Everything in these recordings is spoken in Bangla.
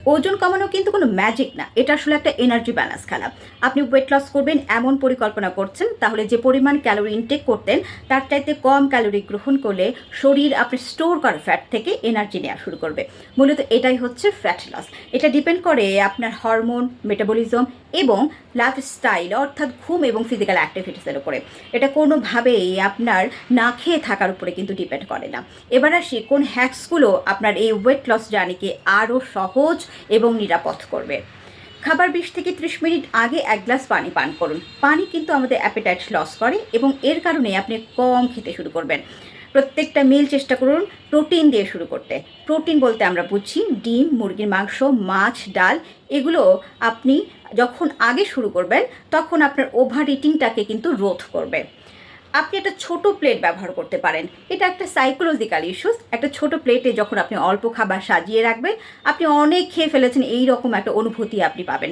ওজন কমানো কিন্তু কোনো ম্যাজিক না, এটা আসলে একটা এনার্জি ব্যালেন্স খেলা। আপনি ওয়েট লস করবেন এমন পরিকল্পনা করছেন, তাহলে যে পরিমাণ ক্যালোরি ইনটেক করতেন তার চাইতে কম ক্যালোরি গ্রহণ করলে শরীর আপনার স্টোর করা ফ্যাট থেকে এনার্জি নেওয়া শুরু করবে। মূলত এটাই হচ্ছে ফ্যাট লস। এটা ডিপেন্ড করে আপনার হরমোন, মেটাবলিজম এবং লাইফস্টাইল অর্থাৎ ঘুম এবং ফিজিক্যাল অ্যাক্টিভিটিসের উপরে। এটা কোনোভাবেই আপনার না খেয়ে থাকার উপরে কিন্তু ডিপেন্ড করে না। এবার আসি কোন হ্যাকসগুলো আপনার এই ওয়েট লস জার্নিকে আরও সহজ এবং নিরাপদ করবে। খাবার 20 থেকে 30 মিনিট আগে 1 গ্লাস পানি পান করুন। পানি কিন্তু আমাদের অ্যাপেটাইট লস করে এবং এর কারণে আপনি কম খেতে শুরু করবেন। প্রত্যেকটা মিল চেষ্টা করুন প্রোটিন দিয়ে শুরু করতে। প্রোটিন বলতে আমরা বুঝি ডিম, মুরগির মাংস, মাছ, ডাল। এগুলো আপনি যখন আগে শুরু করবেন তখন আপনার ওভার ইটিংটাকে কিন্তু রোধ করবে। আপনি একটা ছোট প্লেট ব্যবহার করতে পারেন। এটা একটা সাইকোলজিক্যাল ইস্যুস। একটা ছোট প্লেটে যখন আপনি অল্প খাবার সাজিয়ে রাখবেন, আপনি অনেক খেয়ে ফেলেছেন এই রকম একটা অনুভূতি আপনি পাবেন।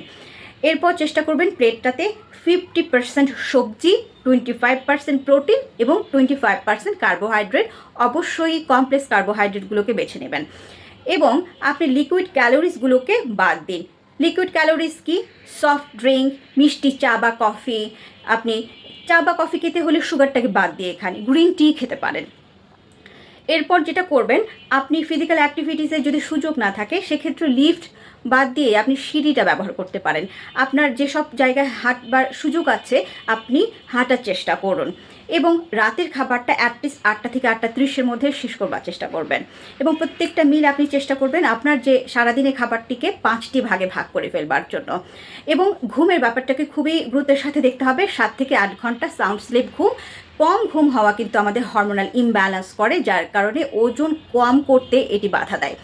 এরপর চেষ্টা করবেন প্লেটটাতে 50% সবজি, 25% প্রোটিন এবং 25% কার্বোহাইড্রেট। অবশ্যই কমপ্লেক্স কার্বোহাইড্রেটগুলোকে বেছে নেবেন এবং আপনি লিকুইড ক্যালোরিজগুলোকে বাদ দিন। লিকুইড ক্যালোরিজ কি? সফট ড্রিঙ্ক, মিষ্টি চা বা কফি। আপনি চা বা কফি খেতে হলে সুগারটাকে বাদ দিয়ে এখানে গ্রিন টি খেতে পারেন। এরপর যেটা করবেন, আপনি ফিজিক্যাল অ্যাক্টিভিটিসে যদি সুযোগ না থাকে সেক্ষেত্রে লিফট বাদ দিয়ে আপনি সিঁড়িটা ব্যবহার করতে পারেন। আপনার যেসব জায়গায় হাঁটবার সুযোগ আছে আপনি হাঁটার চেষ্টা করুন এবং রাতের খাবারটা অ্যাটলিস্ট 8টা থেকে 8:30-এর মধ্যে শেষ করবার চেষ্টা করবেন এবং প্রত্যেকটা মিল আপনি চেষ্টা করবেন আপনার যে সারাদিনের খাবারটিকে 5টি ভাগে ভাগ করে ফেলবার জন্য। এবং ঘুমের ব্যাপারটাকে খুবই গুরুত্বের সাথে দেখতে হবে। 7 থেকে 8 ঘন্টা সাউন্ড স্লিপ ঘুম। কম ঘুম হওয়া কিন্তু আমাদের হরমোনাল ইমব্যালেন্স করে, যার কারণে ওজন কম করতে এটি বাধা দেয়।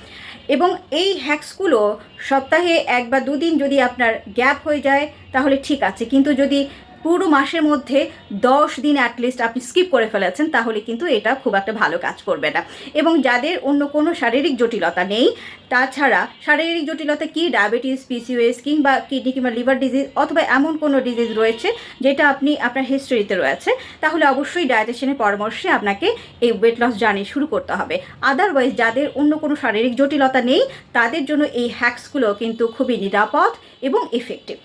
এবং এই হ্যাকসগুলো সপ্তাহে 1 বা 2 দিন যদি আপনার গ্যাপ হয়ে যায় তাহলে ঠিক আছে, কিন্তু যদি পুরো মাসের মধ্যে 10 দিন অ্যাটলিস্ট আপনি স্কিপ করে ফেলেছেন তাহলে কিন্তু এটা খুব একটা ভালো কাজ করবে না। এবং যাদের অন্য কোনো শারীরিক জটিলতা নেই, তাছাড়া শারীরিক জটিলতা কি, ডায়াবেটিস, পিসিওএস কিংবা কিডনি কিংবা লিভার ডিজিজ অথবা এমন কোনো ডিজিজ রয়েছে যেটা আপনি আপনার হিস্ট্রিতে রয়েছে, তাহলে অবশ্যই ডায়েটিশিয়ানের পরামর্শে আপনাকে এই ওয়েট লস জার্নি শুরু করতে হবে। আদারওয়াইজ যাদের অন্য কোনো শারীরিক জটিলতা নেই তাদের জন্য এই হ্যাকসগুলো কিন্তু খুবই নিরাপদ এবং এফেক্টিভ।